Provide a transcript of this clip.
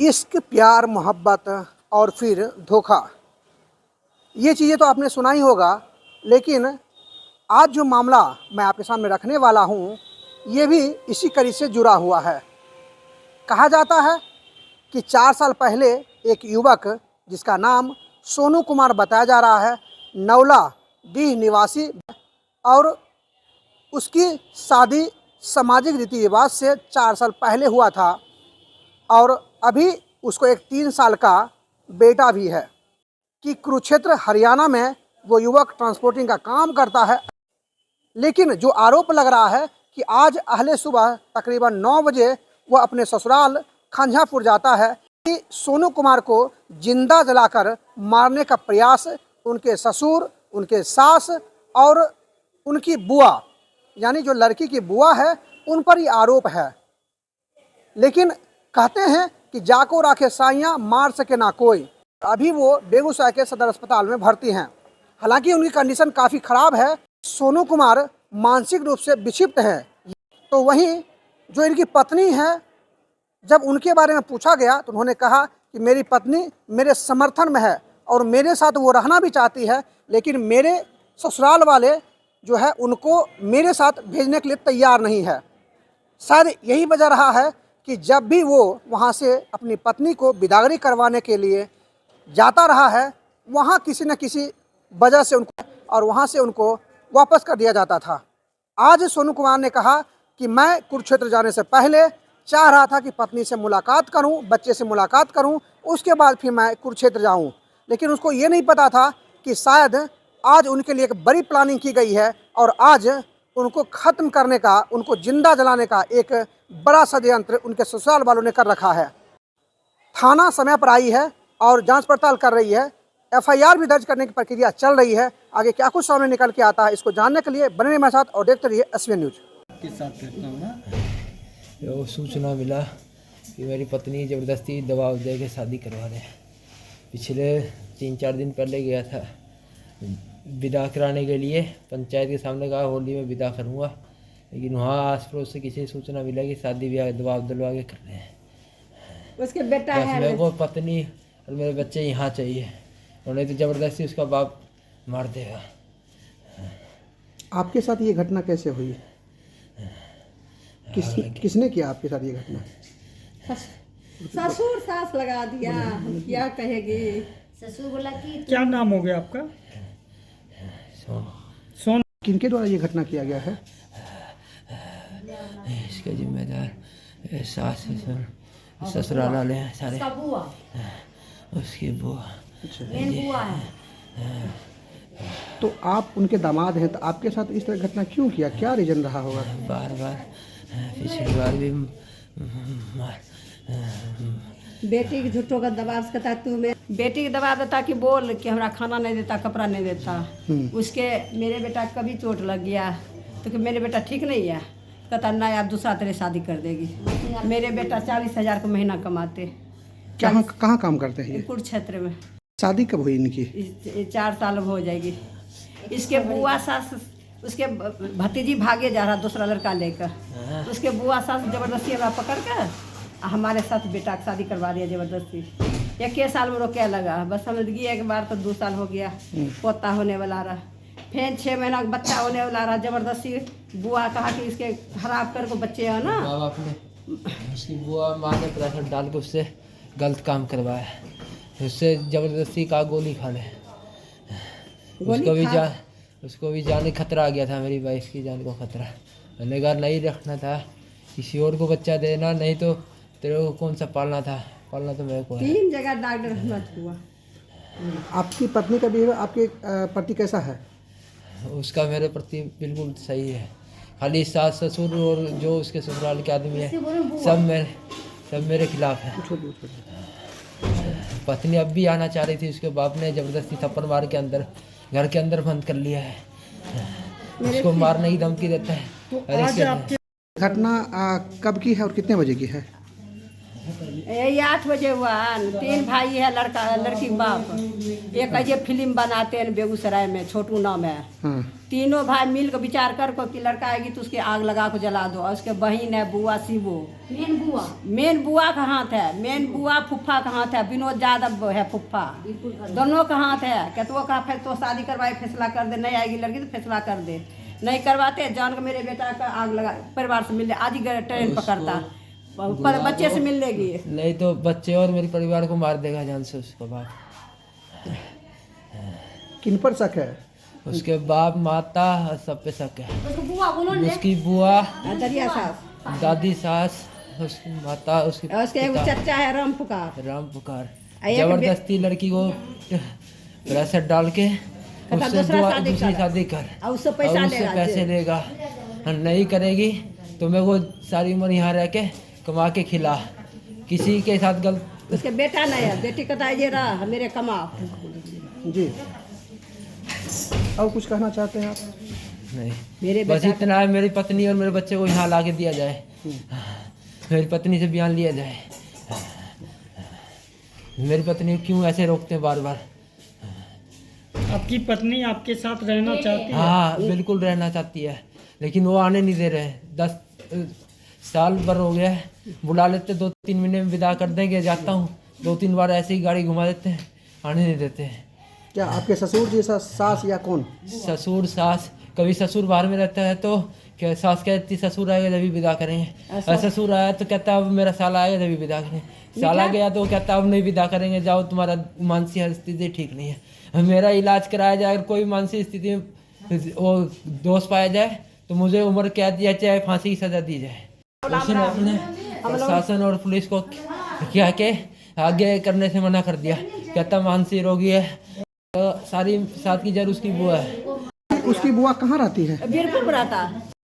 इश्क, प्यार, मोहब्बत और फिर धोखा, ये चीज़ें तो आपने सुना ही होगा। लेकिन आज जो मामला मैं आपके सामने रखने वाला हूँ, ये भी इसी कड़ी से जुड़ा हुआ है। कहा जाता है कि 4 साल पहले एक युवक जिसका नाम सोनू कुमार बताया जा रहा है, नौला डीह निवासी, और उसकी शादी सामाजिक रीति रिवाज से 4 साल पहले हुआ था और अभी उसको एक 3 साल का बेटा भी है। कि कुरुक्षेत्र हरियाणा में वो युवक ट्रांसपोर्टिंग का काम करता है। लेकिन जो आरोप लग रहा है कि आज अहले सुबह तकरीबन 9 बजे वह अपने ससुराल खंझापुर जाता है कि सोनू कुमार को जिंदा जलाकर मारने का प्रयास उनके ससुर, उनके सास और उनकी बुआ, यानी जो लड़की की बुआ है, उन पर ही आरोप है। लेकिन कहते हैं कि जाको राखे साइयाँ, मार सके ना कोई। अभी वो बेगूसराय के सदर अस्पताल में भर्ती हैं। हालांकि उनकी कंडीशन काफ़ी ख़राब है। सोनू कुमार मानसिक रूप से विक्षिप्त हैं। तो वहीं जो इनकी पत्नी है, जब उनके बारे में पूछा गया तो उन्होंने कहा कि मेरी पत्नी मेरे समर्थन में है और मेरे साथ वो रहना भी चाहती है, लेकिन मेरे ससुराल वाले जो है उनको मेरे साथ भेजने के लिए तैयार नहीं है। शायद यही वजह रहा है कि जब भी वो वहाँ से अपनी पत्नी को बिदागरी करवाने के लिए जाता रहा है, वहाँ किसी न किसी वजह से उनको और वहाँ से उनको वापस कर दिया जाता था। आज सोनू कुमार ने कहा कि मैं कुरुक्षेत्र जाने से पहले चाह रहा था कि पत्नी से मुलाकात करूं, बच्चे से मुलाकात करूं, उसके बाद फिर मैं कुरुक्षेत्र जाऊं। लेकिन उसको ये नहीं पता था कि शायद आज उनके लिए एक बड़ी प्लानिंग की गई है और आज उनको ख़त्म करने का, उनको जिंदा जलाने का एक बड़ा षड्यंत्र उनके ससुराल वालों ने कर रखा है। थाना समय पर आई है और जांच पड़ताल कर रही है। एफआईआर भी दर्ज करने की प्रक्रिया चल रही है। आगे क्या कुछ सामने निकल के आता है, इसको जानने के लिए बने रहिए मेरे साथ और देखते रहिए एसवीएन न्यूज। के साथ वो सूचना मिला कि मेरी पत्नी ज़बरदस्ती दबाव दे के शादी करवा रहे हैं। पिछले 3-4 दिन पहले गया था विदा कराने के लिए, पंचायत के सामने कहा होली में विदा करूँगा, लेकिन वहाँ आस पड़ोस से किसी सूचना मिला कि शादी ब्याह दबाव दिलवा के कर रहे हैं। उसके बेटा है, मेरे को पत्नी और मेरे बच्चे यहाँ चाहिए, और नहीं तो ज़बरदस्ती उसका बाप मार देगा। आपके साथ ये घटना कैसे हुई? किसने किया आपके साथ ये घटना? ससुर सास लगा दिया, हम क्या कहेंगे। ससुर बोला कि क्या नाम हो गया आपका? सोन। किनके द्वारा ये घटना किया गया है? इसके जिम्मेदार सास ससुराल वाले हैं सारे, उसका बुआ, उसकी बुआ मेन बुआ है। तो आप उनके दामाद हैं, तो आपके साथ इस तरह घटना क्यों किया? क्या रीजन रहा होगा? बार बार पिछली बार भी बेटी के झूठों का दबाव से कहता तू मैं बेटी के दबाव देता कि बोल कि हमरा खाना नहीं देता, कपड़ा नहीं देता। उसके मेरे बेटा को कभी चोट लग गया तो कि मेरे बेटा ठीक नहीं है, कहता नहीं आप दूसरा तेरे शादी कर देगी। मेरे बेटा 40,000 का महीना कमाते। कहाँ काम करते हैं ये? कुरुक्षेत्र में। शादी कब हुई इनकी? 4 साल हो जाएगी। इसके बुआ सास, उसके भतीजी भागे जा रहा दूसरा लड़का लेकर, उसके बुआ सास जबरदस्ती हमरा पकड़ कर हमारे साथ बेटा की शादी करवा दिया जबरदस्ती। 1 साल में रोके लगा, बस समझ गई एक बार तो 2 साल हो गया, पोता होने वाला रहा, फिर 6 महीना का बच्चा होने वाला रहा। जबरदस्ती बुआ कहा कि इसके खराब कर को बच्चे है ना, उसकी बुआ माँ ने प्रेशर डाल के उससे गलत काम करवाया, उससे जबरदस्ती कहा गोली खा ले। उसको भी जान खतरा आ गया था, मेरी वाइफ की जान को खतरा। मैंने कहा नहीं रखना था, किसी और को बच्चा देना, नहीं तो तेरे को कौन सा पालना था, पालना तो मेरे को है। 3 जगह डॉक्टर हुआ। आपकी पत्नी का बिहेवियर आपके प्रति कैसा है? उसका मेरे प्रति बिल्कुल सही है। खाली सास ससुर और जो उसके ससुराल के आदमी है सब मेरे खिलाफ है। पत्नी अब भी आना चाह रही थी, उसके बाप ने जबरदस्ती थप्पड़ मार के अंदर घर के अंदर बंद कर लिया है, उसको मारने की धमकी देता है। घटना कब की है और कितने बजे की है? यही 8 बजे हुआ। 3 भाई है, लड़का लड़की बाप। एक ये फिल्म बनाते हैं बेगूसराय में, छोटू नाम है। तीनों भाई मिल कर विचार कर को कि लड़का आएगी तो उसके आग लगा को जला दो। और उसके बहन है बुआ शिवो। मेन बुआ का हाथ है, मेन बुआ फुफ्फा का हाथ है, विनोद यादव है फुफ्फा। दोनों का हाथ है। कहते का फिर तो शादी करवाए, फैसला कर दे, नहीं आएगी लड़की तो फैसला कर दे। नहीं करवाते, जान को मेरे बेटा का आग लगा, परिवार से मिलने आज ही ट्रेन पकड़ता, पर बच्चे से मिल लेगी। नहीं तो बच्चे और मेरे परिवार को मार देगा जान से उसका बाप। किन पर शक है? उसके बाप, माता, सब पे शक है। उसको बुआ बोलो ना। उसकी बुआ, दरिया सास, दादी सास, उसकी माता, उसके उसके एक पिता, चचा है राम पुकार। राम पुकार एक जबरदस्ती लड़की को प्रेशर डाल के उससे दूसरी शादी कर, और उससे और पैसा उससे लेगा। पैसे लेगा। और नहीं करेगी तो मैं वो सारी उम्र यहाँ रह के कमा के खिला। किसी के साथ गलत उसके बेटा नहीं है, बेटी कहता है ये रहा मेरे कमा। जी, और कुछ कहना चाहते हैं आप? नहीं, मेरे बस बेटा इतना है, मेरी पत्नी और मेरे बच्चे को यहाँ ला के दिया जाए, मेरी पत्नी से बयान लिया जाए। मेरी पत्नी को क्यों ऐसे रोकते हैं बार बार? आपकी पत्नी आपके साथ रहना चाहती है? हाँ बिल्कुल रहना चाहती है, लेकिन वो आने नहीं दे रहे। 10 साल भर हो गया है, बुला लेते 2-3 महीने में विदा कर देंगे, जाता हूँ 2-3 बार ऐसे ही गाड़ी घुमा देते हैं, आने नहीं देते हैं। क्या आपके ससुर जी सास या कौन? ससुर सास, कभी ससुर बाहर में रहता है तो क्या सास कहती ससुर आएगा जब भी विदा करेंगे, और ससुर आया तो कहता अब मेरा साला आएगा जब भी विदा करेंगे, साला गया तो कहता अब नहीं विदा करेंगे, जाओ तुम्हारा मानसिक स्थिति ठीक नहीं है। मेरा इलाज कराया जाए, अगर कोई मानसिक स्थिति में वो दोष पाया जाए तो मुझे उम्र कैद या चाहे फांसी की सजा दी जाए। उसने अपने प्रशासन और पुलिस को क्या के आगे करने से मना कर दिया, कहता मानसिक रोगी है। तो सारी साथ की जर उसकी बुआ है। उसकी बुआ कहाँ रहती है? वीरपुर रहता।